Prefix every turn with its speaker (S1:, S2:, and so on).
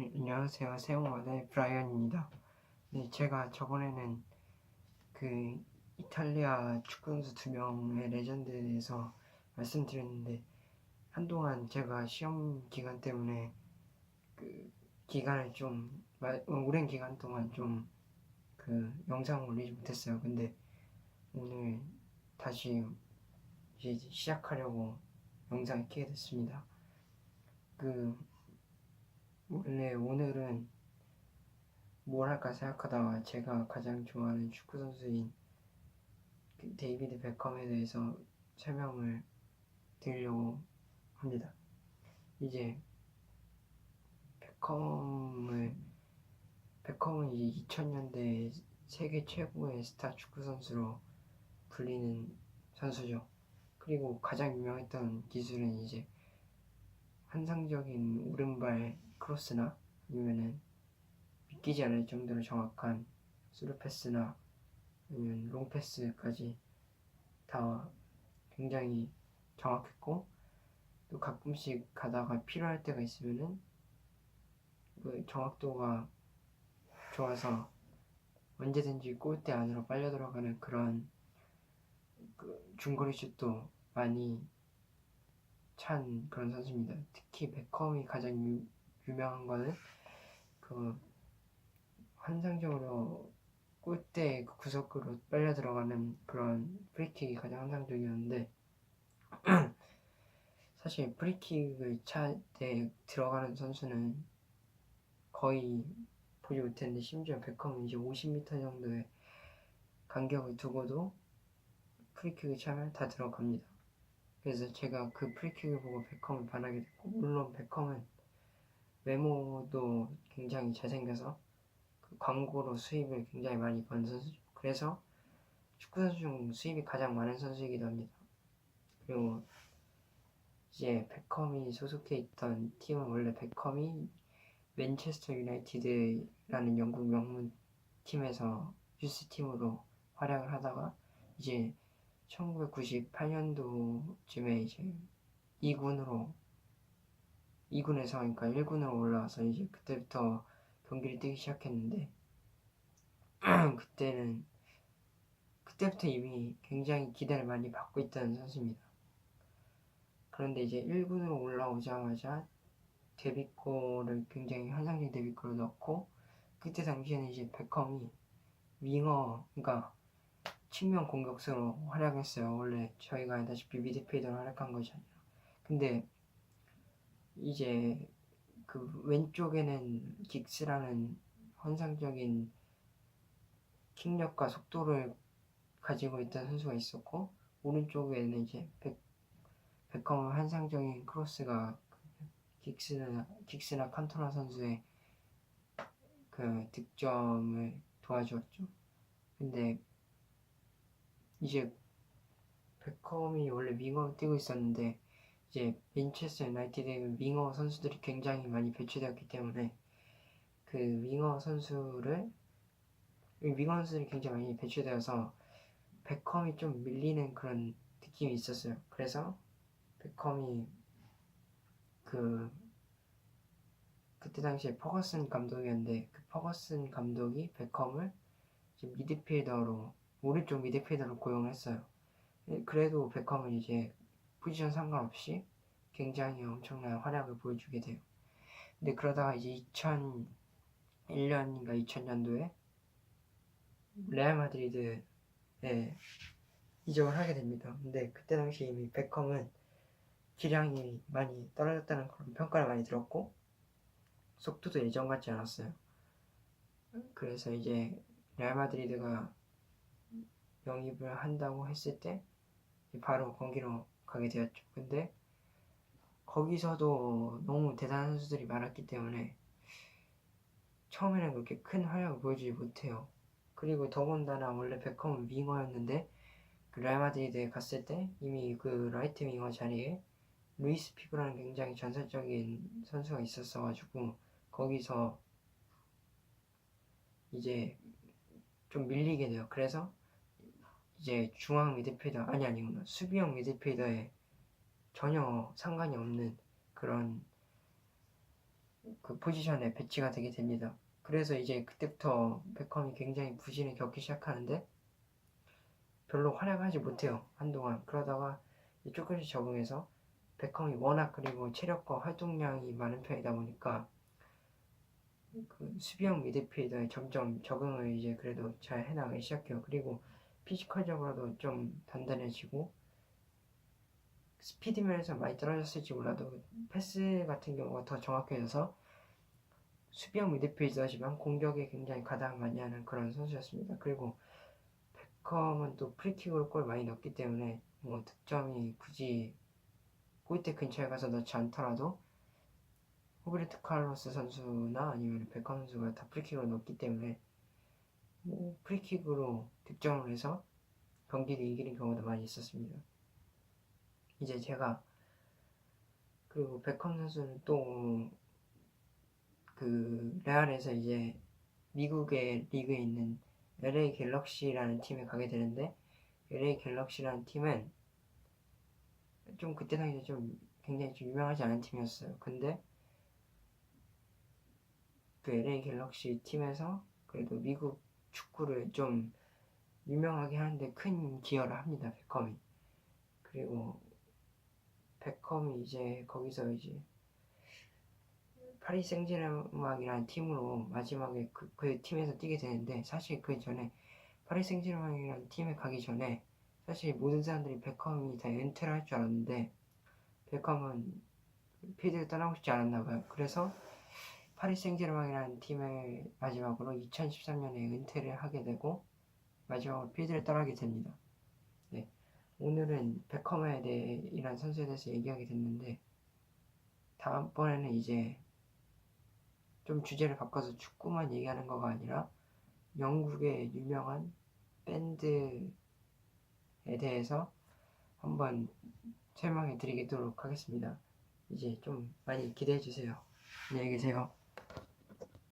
S1: 안녕하세요. 새우마의 브라이언입니다. 네, 제가 저번에는 그 이탈리아 축구 선수 2명의 레전드에 대해서 말씀드렸는데, 한동안 제가 시험 기간 때문에 그 기간을 좀 오랜 기간 동안 좀 그 영상을 올리지 못했어요. 근데 오늘 다시 이제 시작하려고 영상을 켜게 됐습니다. 원래 오늘은 뭘 할까 생각하다가 제가 가장 좋아하는 축구 선수인 데이비드 베컴에 대해서 설명을 드리려고 합니다. 이제 베컴은 이제 2000년대 세계 최고의 스타 축구 선수로 불리는 선수죠. 그리고 가장 유명했던 기술은 이제 환상적인 오른발 크로스나 아니면은 믿기지 않을 정도로 정확한 스루 패스나 아니면 롱 패스까지 다 굉장히 정확했고, 또 가끔씩 가다가 필요할 때가 있으면은 그 정확도가 좋아서 언제든지 골대 안으로 빨려 들어가는 그런 그 중거리 슛도 많이 찬 그런 선수입니다. 특히 베컴이 가장 유명한 거는 그 환상적으로 골대 그 구석으로 빨려 들어가는 그런 프리킥이 가장 환상적이었는데, 사실 프리킥을 찰 때 들어가는 선수는 거의 보지 못했는데, 심지어 베컴은 이제 50m 정도의 간격을 두고도 프리킥을 차면 다 들어갑니다. 그래서 제가 그 프리킥을 보고 베컴을 반하게 됐고, 물론 베컴은 외모도 굉장히 잘생겨서 그 광고로 수입을 굉장히 많이 번 선수죠. 그래서 축구 선수 중 수입이 가장 많은 선수이기도 합니다. 그리고 이제 베컴이 소속해 있던 팀은 원래 베컴이 맨체스터 유나이티드라는 영국 명문 팀에서 유스 팀으로 활약을 하다가 이제 1998년도쯤에 이제 2군에서 그러니까 1군으로 올라와서 이제 그때부터 경기를 뛰기 시작했는데 그때부터 이미 굉장히 기대를 많이 받고 있던 선수입니다. 그런데 이제 1군으로 올라오자마자 데뷔골을 굉장히 환상적인 데뷔골을 넣고, 그때 당시에는 이제 베컴이 그러니까 측면 공격수로 활약했어요. 원래 저희가 알다시피 미드필더로 활약한 것이 아니라. 근데 이제 그 왼쪽에는 긱스라는 환상적인 킥력과 속도를 가지고 있던 선수가 있었고, 오른쪽에는 이제 베컴의 환상적인 크로스가 긱스나 칸토나 선수의 그 득점을 도와주었죠. 근데 이제 베컴이 원래 윙어로 뛰고 있었는데, 이제 맨체스터 유나이티드에 윙어 선수들이 굉장히 많이 배치되었기 때문에 그 윙어 선수들이 굉장히 많이 배치되어서 베컴이 좀 밀리는 그런 느낌이 있었어요. 그래서 베컴이 그때 당시에 퍼거슨 감독이었는데, 그 퍼거슨 감독이 베컴을 오른쪽 미드필더로 고용했어요. 그래도 베컴은 이제 포지션 상관없이 굉장히 엄청난 활약을 보여주게 돼요. 근데 그러다가 이제 2001년인가 2000년도에 레알 마드리드에 이적을 하게 됩니다. 근데 그때 당시 이미 베컴은 기량이 많이 떨어졌다는 그런 평가를 많이 들었고, 속도도 예전 같지 않았어요. 그래서 이제 레알 마드리드가 영입을 한다고 했을 때 바로 거기로 가게 되었죠. 근데 거기서도 너무 대단한 선수들이 많았기 때문에 처음에는 그렇게 큰 활약을 보여주지 못해요. 그리고 더군다나 원래 베컴은 윙어였는데 그 레알 마드리드에 갔을 때 이미 그 라이트 윙어 자리에 루이스 피고라는 굉장히 전설적인 선수가 있었어가지고 거기서 이제 좀 밀리게 돼요. 그래서 이제 중앙 미드필더 아니구나, 수비형 미드필더에 전혀 상관이 없는 그런 그 포지션에 배치가 되게 됩니다. 그래서 이제 그때부터 베컴이 굉장히 부진을 겪기 시작하는데 별로 활약하지 못해요. 한동안. 그러다가 조금씩 적응해서 베컴이 워낙 그리고 체력과 활동량이 많은 편이다 보니까 그 수비형 미드필더에 점점 적응을 이제 그래도 잘 해나가기 시작해요. 그리고 피지컬적으로도 좀 단단해지고 스피드면에서 많이 떨어졌을지 몰라도 패스 같은 경우가 더 정확해져서 수비형 미드필더지만 공격에 굉장히 가담 많이 하는 그런 선수였습니다. 그리고 베컴은 또 프리킥으로 골 많이 넣기 때문에 뭐 득점이 굳이 골대 근처에 가서 넣지 않더라도 호베르트 카를로스 선수나 아니면 베컴 선수가 다 프리킥으로 넣기 때문에 뭐 프리킥으로 득점을 해서 경기를 이기는 경우도 많이 있었습니다. 이제 제가 그리고 베컴 선수는 또 그 레알에서 이제 미국의 리그에 있는 LA 갤럭시라는 팀에 가게 되는데 LA 갤럭시라는 팀은 좀 그때 당시에 좀 굉장히 좀 유명하지 않은 팀이었어요. 근데 그 LA 갤럭시 팀에서 그래도 미국 축구를 좀 유명하게 하는데 큰 기여를 합니다. 베컴이. 그리고 베컴이 이제 거기서 이제 파리 생제르맹이라는 팀으로 마지막에 그 팀에서 뛰게 되는데 사실 그 전에 파리 생제르맹이라는 팀에 가기 전에 사실 모든 사람들이 베컴이 다 은퇴를 할 줄 알았는데 베컴은 필드를 떠나고 싶지 않았나 봐요. 그래서 파리 생제르맹이라는 팀을 마지막으로 2013년에 은퇴를 하게 되고 마지막으로 필드를 떠나게 됩니다. 네. 오늘은 베컴에 대해 이란 선수에 대해서 얘기하게 됐는데 다음번에는 이제 좀 주제를 바꿔서 축구만 얘기하는 거가 아니라 영국의 유명한 밴드에 대해서 한번 설명해 드리도록 하겠습니다. 이제 좀 많이 기대해 주세요. 안녕히 계세요.